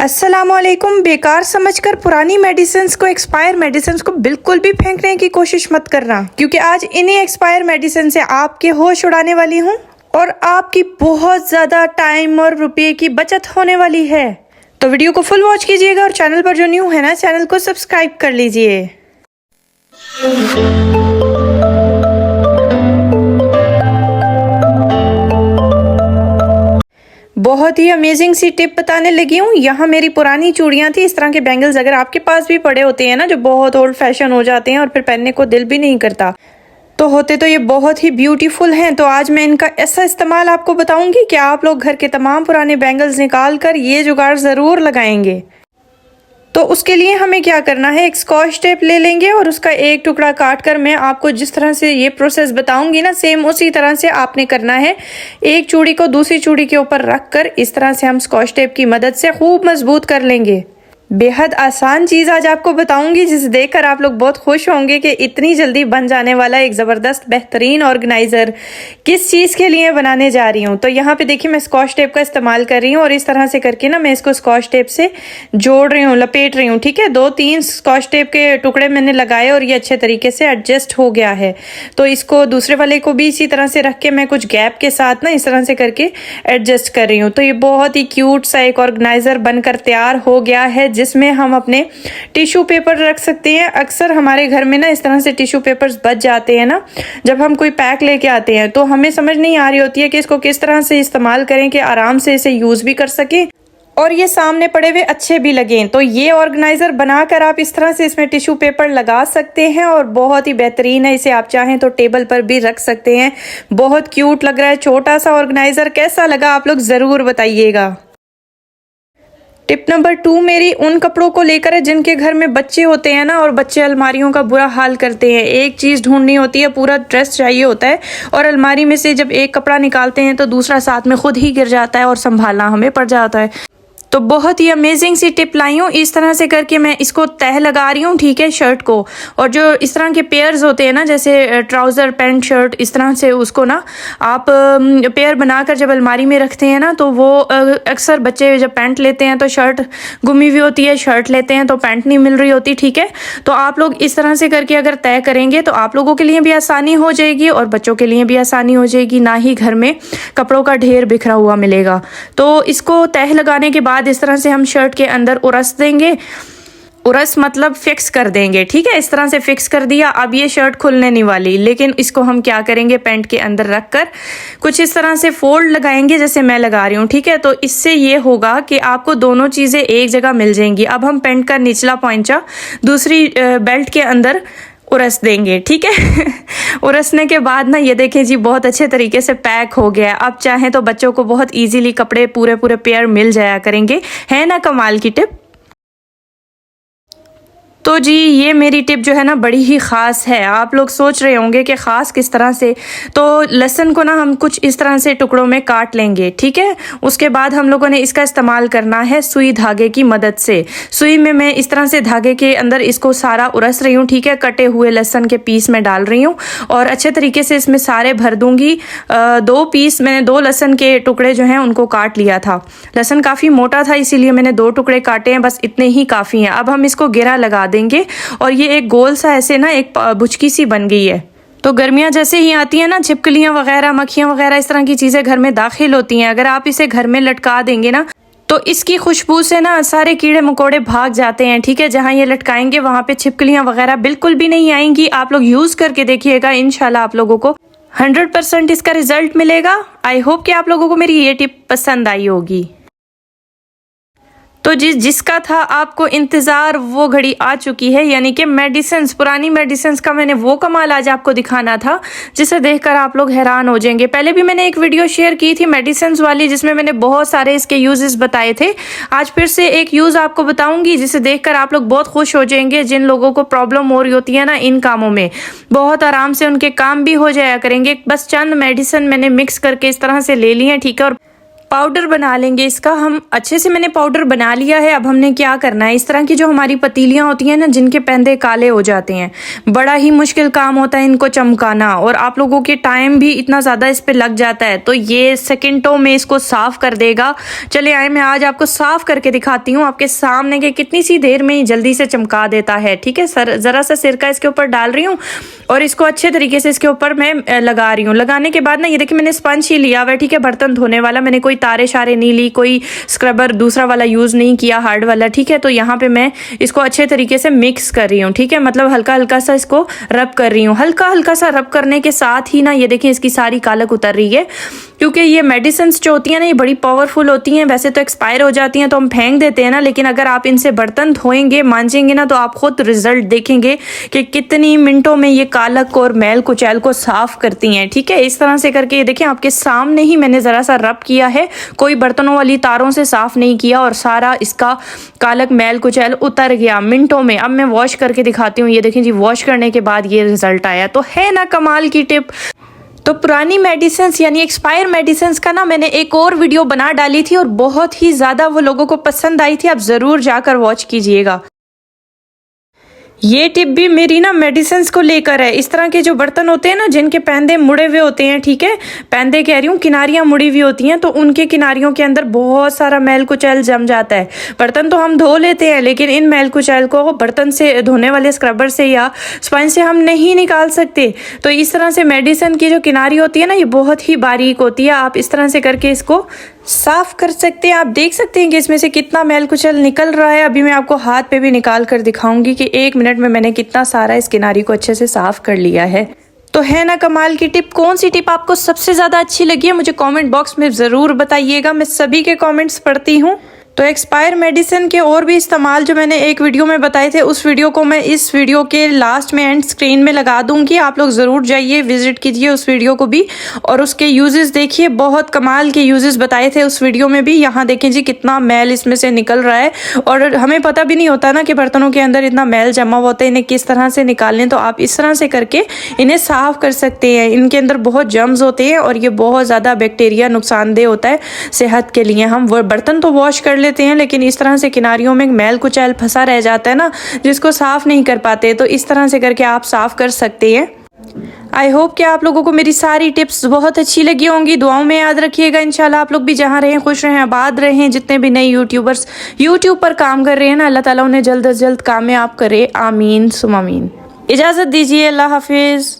अस्सलामुअलैकुम। बेकार समझकर पुरानी मेडिसिन्स को, एक्सपायर मेडिसिन्स को बिल्कुल भी फेंकने की कोशिश मत करना, क्योंकि आज इन्हीं एक्सपायर मेडिसिन से आपके होश उड़ाने वाली हूँ और आपकी बहुत ज़्यादा टाइम और रुपये की बचत होने वाली है। तो वीडियो को फुल वॉच कीजिएगा और चैनल पर जो न्यू है ना, चैनल को सब्सक्राइब कर लीजिए। बहुत ही अमेजिंग सी टिप बताने लगी हूँ। यहाँ मेरी पुरानी चूड़ियाँ थी, इस तरह के बैंगल्स अगर आपके पास भी पड़े होते हैं ना, जो बहुत ओल्ड फैशन हो जाते हैं और फिर पहनने को दिल भी नहीं करता, तो होते तो ये बहुत ही ब्यूटीफुल हैं। तो आज मैं इनका ऐसा इस्तेमाल आपको बताऊंगी कि आप लोग घर के तमाम पुराने बैंगल्स निकाल कर ये जुगाड़ ज़रूर लगाएंगे। तो उसके लिए हमें क्या करना है, एक स्कॉच टेप ले लेंगे और उसका एक टुकड़ा काट कर मैं आपको जिस तरह से ये प्रोसेस बताऊंगी ना, सेम उसी तरह से आपने करना है। एक चूड़ी को दूसरी चूड़ी के ऊपर रख कर इस तरह से हम स्कॉच टेप की मदद से खूब मजबूत कर लेंगे। बेहद आसान चीज़ आज आपको बताऊंगी, जिसे देखकर आप लोग बहुत खुश होंगे कि इतनी जल्दी बन जाने वाला एक ज़बरदस्त बेहतरीन ऑर्गेनाइज़र किस चीज़ के लिए बनाने जा रही हूँ। तो यहाँ पे देखिए मैं स्कॉच टेप का इस्तेमाल कर रही हूँ और इस तरह से करके ना मैं इसको स्कॉच टेप से जोड़ रही हूँ, लपेट रही हूँ। ठीक है, 2-3 स्कॉच टेप के टुकड़े मैंने लगाए और ये अच्छे तरीके से एडजस्ट हो गया है। तो इसको दूसरे वाले को भी इसी तरह से रख के मैं कुछ गैप के साथ ना इस तरह से करके एडजस्ट कर रही हूँ। तो ये बहुत ही क्यूट सा एक ऑर्गेनाइज़र बनकर तैयार हो गया है, जिसमें हम अपने टिश्यू पेपर रख सकते हैं। अक्सर हमारे घर में ना इस तरह से टिश्यू पेपर्स बच जाते हैं ना, जब हम कोई पैक लेके आते हैं, तो हमें समझ नहीं आ रही होती है कि इसको किस तरह से इस्तेमाल करें कि आराम से इसे यूज़ भी कर सकें और ये सामने पड़े हुए अच्छे भी लगें। तो ये ऑर्गेनाइज़र बनाकर आप इस तरह से इसमें टिश्यू पेपर लगा सकते हैं और बहुत ही बेहतरीन है। इसे आप चाहें तो टेबल पर भी रख सकते हैं। बहुत क्यूट लग रहा है छोटा सा ऑर्गेनाइज़र। कैसा लगा आप लोग ज़रूर बताइएगा। टिप नंबर 2 मेरी उन कपड़ों को लेकर है जिनके घर में बच्चे होते हैं ना, और बच्चे अलमारियों का बुरा हाल करते हैं। एक चीज़ ढूंढनी होती है, पूरा ड्रेस चाहिए होता है और अलमारी में से जब एक कपड़ा निकालते हैं तो दूसरा साथ में खुद ही गिर जाता है और संभालना हमें पड़ जाता है। तो बहुत ही अमेजिंग सी टिप लाई हूँ। इस तरह से करके मैं इसको तह लगा रही हूँ, ठीक है, शर्ट को। और जो इस तरह के पेयर्स होते हैं ना, जैसे ट्राउज़र पैंट शर्ट, इस तरह से उसको ना आप पेयर बनाकर जब अलमारी में रखते हैं ना, तो वो अक्सर बच्चे जब पैंट लेते हैं तो शर्ट गुमी हुई होती है, शर्ट लेते हैं तो पैंट नहीं मिल रही होती। ठीक है, तो आप लोग इस तरह से करके अगर तय करेंगे तो आप लोगों के लिए भी आसानी हो जाएगी और बच्चों के लिए भी आसानी हो जाएगी, ना ही घर में कपड़ों का ढेर बिखरा हुआ मिलेगा। तो इसको तह लगाने के बाद इस तरह से हम शर्ट के अंदर उरस देंगे। उरस मतलब फिक्स कर देंगे। ठीक है, इस तरह से फिक्स कर दिया। अब ये शर्ट खुलने नहीं वाली, लेकिन इसको हम क्या करेंगे, पैंट के अंदर रखकर कुछ इस तरह से फोल्ड लगाएंगे जैसे मैं लगा रही हूँ। ठीक है, तो इससे ये होगा कि आपको दोनों चीज़ें एक जगह मिल जाएंगी। अब हम पैंट का निचला पॉइंचा दूसरी बेल्ट के अंदर उरस देंगे। ठीक है उरसने के बाद ना ये देखें जी, बहुत अच्छे तरीके से पैक हो गया। अब चाहें तो बच्चों को बहुत इजीली कपड़े पूरे पूरे पेयर मिल जाया करेंगे। है ना कमाल की टिप। तो जी ये मेरी टिप जो है ना बड़ी ही ख़ास है। आप लोग सोच रहे होंगे कि ख़ास किस तरह से। तो लहसुन को ना हम कुछ इस तरह से टुकड़ों में काट लेंगे। ठीक है, उसके बाद हम लोगों ने इसका इस्तेमाल करना है सुई धागे की मदद से। सुई में मैं इस तरह से धागे के अंदर इसको सारा उरस रही हूँ। ठीक है, कटे हुए लहसुन के पीस में डाल रही हूँ और अच्छे तरीके से इसमें सारे भर दूँगी। 2 पीस मैंने 2 लहसुन के टुकड़े जो हैं उनको काट लिया था। लहसुन काफ़ी मोटा था, इसीलिए मैंने 2 टुकड़े काटे हैं, बस इतने ही काफ़ी हैं। अब हम इसको घेरा लगा देंगे और ये एक गोल सा ऐसे ना एक बुचकी सी बन गई है। तो गर्मियाँ जैसे ही आती हैं ना, छिपकलियाँ वगैरह, मक्खियाँ वगैरह, इस तरह की चीज़ें घर में दाखिल होती हैं। अगर आप इसे घर में लटका देंगे ना, तो इसकी खुशबू से ना सारे कीड़े मकोड़े भाग जाते हैं। ठीक है, जहाँ ये लटकाएंगे वहाँ पे छिपकलियाँ वगैरह बिल्कुल भी नहीं आएंगी। आप लोग यूज़ करके देखिएगा, इंशाल्लाह आप लोगों को 100% इसका रिजल्ट मिलेगा। आई होप कि आप लोगों को मेरी ये टिप पसंद आई होगी। तो जिसका था आपको इंतज़ार, वो घड़ी आ चुकी है, यानी कि मेडिसिन्स, पुरानी मेडिसिन्स का मैंने वो कमाल आज आपको दिखाना था जिसे देखकर आप लोग हैरान हो जाएंगे। पहले भी मैंने एक वीडियो शेयर की थी मेडिसिन्स वाली, जिसमें मैंने बहुत सारे इसके यूजेस बताए थे। आज फिर से एक यूज़ आपको बताऊंगी जिसे देखकर आप लोग बहुत खुश हो जाएंगे। जिन लोगों को प्रॉब्लम हो रही होती है ना इन कामों में, बहुत आराम से उनके काम भी हो जाया करेंगे। बस चंद मेडिसिन मैंने मिक्स करके इस तरह से ले ली हैं। ठीक है, और पाउडर बना लेंगे इसका हम अच्छे से। मैंने पाउडर बना लिया है। अब हमने क्या करना है, इस तरह की जो हमारी पतीलियां होती हैं ना, जिनके पैंदे काले हो जाते हैं, बड़ा ही मुश्किल काम होता है इनको चमकाना, और आप लोगों के टाइम भी इतना ज़्यादा इस पे लग जाता है, तो ये सेकंडों में इसको साफ कर देगा। चले आए, मैं आज आपको साफ करके दिखाती हूँ आपके सामने कि कितनी सी देर में ही जल्दी से चमका देता है। ठीक है सर, ज़रा सा सिरका इसके ऊपर डाल रही हूँ और इसको अच्छे तरीके से इसके ऊपर मैं लगा रही हूँ। लगाने के बाद ना ये देखिए मैंने स्पंज ही लिया हुआ है, ठीक है, बर्तन धोने वाला। मैंने कोई तारे शारे नहीं ली, कोई स्क्रबर दूसरा वाला यूज़ नहीं किया, हार्ड वाला। ठीक है, तो यहाँ पे मैं इसको अच्छे तरीके से मिक्स कर रही हूँ। ठीक है, मतलब हल्का हल्का सा इसको रब कर रही हूँ। हल्का हल्का सा रब करने के साथ ही ना ये देखिए इसकी सारी कालक उतर रही है, क्योंकि ये मेडिसिन जो होती हैं ना, ये बड़ी पावरफुल होती हैं। वैसे तो एक्सपायर हो जाती हैं तो हम फेंक देते हैं ना, लेकिन अगर आप इनसे बर्तन धोएंगे, मांजेंगे ना, तो आप खुद रिजल्ट देखेंगे कि कितनी मिनटों में ये कालक और मैल कुचैल को साफ करती हैं। ठीक है, इस तरह से करके ये देखिए आपके सामने ही मैंने ज़रा सा रब किया है, कोई बर्तनों वाली तारों से साफ नहीं किया, और सारा इसका कालक मैल कुचैल उतर गया मिनटों में। अब मैं वॉश करके दिखाती हूँ। ये देखिए जी, वॉश करने के बाद ये रिजल्ट आया। तो है ना कमाल की टिप। तो पुरानी मेडिसिन यानी एक्सपायर मेडिसिन का ना मैंने एक और वीडियो बना डाली थी और बहुत ही ज़्यादा वो लोगों को पसंद आई थी। आप ज़रूर जाकर वॉच कीजिएगा। ये टिप भी मेरी ना मेडिसिन को लेकर है। इस तरह के जो बर्तन होते हैं ना, जिनके पैंदे मुड़े हुए होते हैं, ठीक है, पैंदे कह रही हूँ, किनारियाँ मुड़ी हुई होती हैं, तो उनके किनारियों के अंदर बहुत सारा मैल कुचैल जम जाता है। बर्तन तो हम धो लेते हैं, लेकिन इन मैल कुचैल को बर्तन से धोने वाले स्क्रबर से या स्पंज से हम नहीं निकाल सकते। तो इस तरह से मेडिसिन की जो किनारी होती है ना, ये बहुत ही बारीक होती है। आप इस तरह से करके इसको साफ कर सकते हैं। आप देख सकते हैं कि इसमें से कितना मैल कुचैल निकल रहा है। अभी मैं आपको हाथ पे भी निकाल कर दिखाऊंगी कि 1 मिनट में मैंने कितना सारा इस किनारी को अच्छे से साफ कर लिया है। तो है ना कमाल की टिप। कौन सी टिप आपको सबसे ज़्यादा अच्छी लगी है मुझे कमेंट बॉक्स में ज़रूर बताइएगा। मैं सभी के कमेंट्स पढ़ती हूँ। तो एक्सपायर मेडिसिन के और भी इस्तेमाल जो मैंने एक वीडियो में बताए थे, उस वीडियो को मैं इस वीडियो के लास्ट में एंड स्क्रीन में लगा दूंगी। आप लोग ज़रूर जाइए, विजिट कीजिए उस वीडियो को भी, और उसके यूजेस देखिए। बहुत कमाल के यूजेस बताए थे उस वीडियो में भी। यहाँ देखें जी कितना मैल इसमें से निकल रहा है, और हमें पता भी नहीं होता ना कि बर्तनों के अंदर इतना मैल जमा होता है, इन्हें किस तरह से निकालें। तो आप इस तरह से करके इन्हें साफ़ कर सकते हैं। इनके अंदर बहुत जर्म्स होते हैं और ये बहुत ज़्यादा बैक्टीरिया नुकसानदेह होता है सेहत के लिए। हम वो बर्तन तो वॉश कर लेते हैं, लेकिन इस तरह से किनारियों में मैल कुचैल फंसा रह जाता है ना, जिसको साफ नहीं कर पाते। तो इस तरह से करके आप साफ कर सकते हैं। आई होप कि आप लोगों को मेरी सारी टिप्स बहुत अच्छी लगी होंगी। दुआओं में याद रखिएगा। इंशाल्लाह आप लोग भी जहाँ रहें खुश रहें, आबाद रहें। जितने भी नए यूट्यूबर्स यूट्यूब पर काम कर रहे हैं ना, अल्लाह ताला उन्हें जल्द अज जल्द कामयाब करे। आमीन सुम आमीन। इजाज़त दीजिए, अल्लाह हाफिज़।